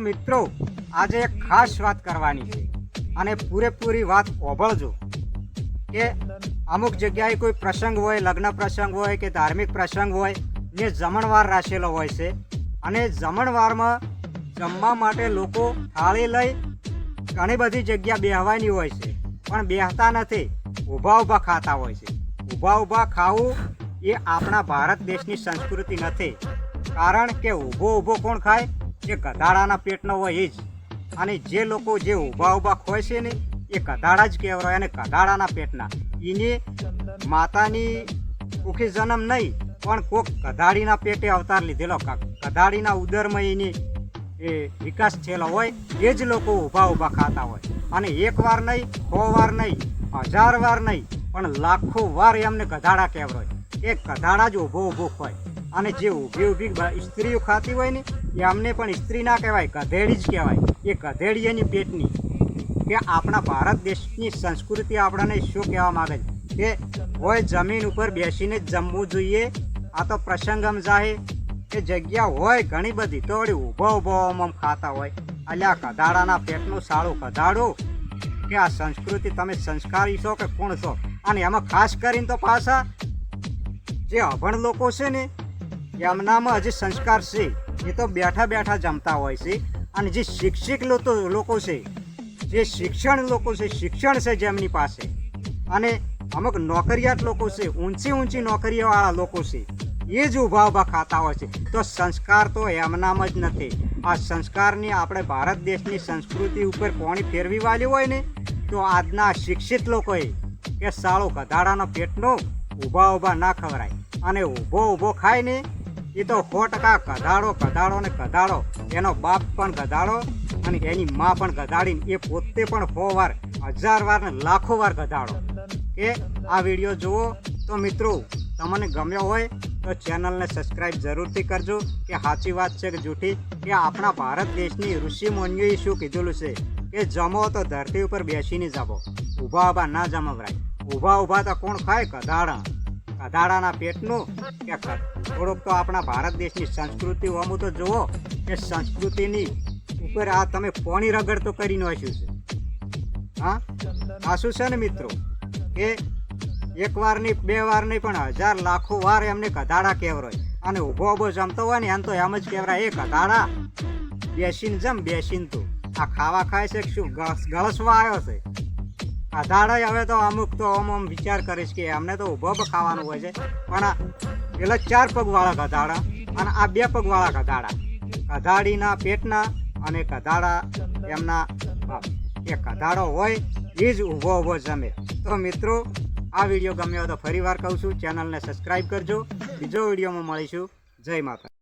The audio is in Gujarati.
મિત્રો આજે એક ખાસ વાત કરવાની છે અને પૂરેપૂરી વાત ઓભળજો કે અમુક જગ્યાએ કોઈ પ્રસંગ હોય, લગ્ન પ્રસંગ હોય કે ધાર્મિક પ્રસંગ હોય ને જમણવાર રાખેલો હોય છે અને જમણવારમાં જમવા માટે લોકો થાળી લઈ ઘણી બધી જગ્યા બેહવાની હોય છે, પણ બેહતા નથી, ઊભા ઊભા ખાતા હોય છે. ઊભા ઊભા ખાવું એ આપણા ભારત દેશની સંસ્કૃતિ નથી. કારણ કે ઊભો કોણ ખાય? જે ગધાડાના પેટનો હોય એ જ. અને જે લોકો જે ઊભા ખોય છે ને એ ગધાડા જ કહેવાય અને ગધાડાના પેટના. એની માતાની કુખી જન્મ નહીં, પણ કોક ગધાડીના પેટે અવતાર લીધેલો, ગધાડીના ઉદરમાં એની એ વિકાસ થયેલો હોય એ જ લોકો ઊભા ખાતા હોય. અને એક વાર નહીં, 100 વાર નહીં, 1000 વાર નહીં, પણ લાખો વાર એમને ગધાડા કહેવાય. એ ગધાડા જ ઊભો હોય. અને જે ઊભી સ્ત્રીઓ ખાતી હોય ને એમને પણ સ્ત્રી ના કહેવાય, ગધેડી જ કહેવાય. એ ગધેડી એની પેટની. કે આપણા ભારત દેશની સંસ્કૃતિ આપણને શું કહેવા માગે છે કે હોય જમીન ઉપર બેસીને જ જમવું જોઈએ. આ તો પ્રસંગમ જાહે એ જગ્યા હોય ઘણી બધી તો વળી ઊભો આમ ખાતા હોય. અલ્યા ગધાડાના પેટનું સાળું ગધાડો કે આ સંસ્કૃતિ તમે સંસ્કારી છો કે કોણ છો? અને એમાં ખાસ કરીને તો પાછા જે અભણ લોકો છે ને એમનામાં હજી સંસ્કાર છે, એ તો બેઠા જમતા હોય છે. અને જે શિક્ષિત લોકો છે, જે શિક્ષણ છે જેમની પાસે, અને અમુક નોકરિયાત લોકો છે, ઊંચી નોકરીવાળા લોકો છે, એ જ ઊભા ખાતા હોય છે. તો સંસ્કાર તો એમનામાં જ નથી. આ સંસ્કારની આપણે ભારત દેશની સંસ્કૃતિ ઉપર પોણી ફેરવી વાળી હોય ને તો આજના શિક્ષિત લોકોએ કે સાળો ગધાડાનો પેટનો ઊભા ના ખવરાય. અને ઊભો ખાય ને એ તો 100% ગધાડો. એનો બાપ પણ ગધાડો અને એની મા પણ ગધાડીને એ પોતે પણ 100 વાર, 1000 વાર ને લાખો વાર ગધાડો. કે આ વિડીયો જુઓ તો મિત્રો તમને ગમ્યો હોય તો ચેનલને સબસ્ક્રાઈબ જરૂરથી કરજો. કે સાચી વાત છે કે જૂઠી, કે આપણા ભારત દેશની ઋષિ મુનિઓએ શું કીધેલું છે કે જમો તો ધરતી ઉપર બેસીને જમો, ઊભા ના જમવરાય. ઊભા તો કોણ ખાય? ગધાડાના પેટનું. કે થોડુંક તો આપણા ભારત દેશની સંસ્કૃતિ અમુક તો જુઓ કે સંસ્કૃતિની ઉપર આ તમે પોણી રગડ તો કરી નાખ્યું છે. હા, આ શું છે ને મિત્રો કે 1 વાર નહીં, 2 વાર નહીં, પણ 1000 લાખો વાર એમને ગધાડા કહેવાય. અને ઊભો જમતો હોય ને એમ તો એમ જ કહેવાય, એ ગધાડા બેસીને જમ, બેસીને તું આ ખાવા ખાય છે શું ગળસવા આવ્યો છે? ગધાડા હવે તો અમુક તો આમ વિચાર કરીશ કે એમને તો ઊભો ખાવાનું હોય છે, પણ પેલા 4 પગવાળા ગધાડા અને આ 2 પગવાળા ગધાડા, ગધાડીના પેટના અને ગધાડા એમના એ ગધાડો હોય એ જ ઊભો જમે. તો મિત્રો આ વિડીયો ગમ્યો તો ફરી વાર કહું છું, ચેનલને સબસ્ક્રાઈબ કરજો. બીજો વિડીયોમાં મળીશું. જય માતા.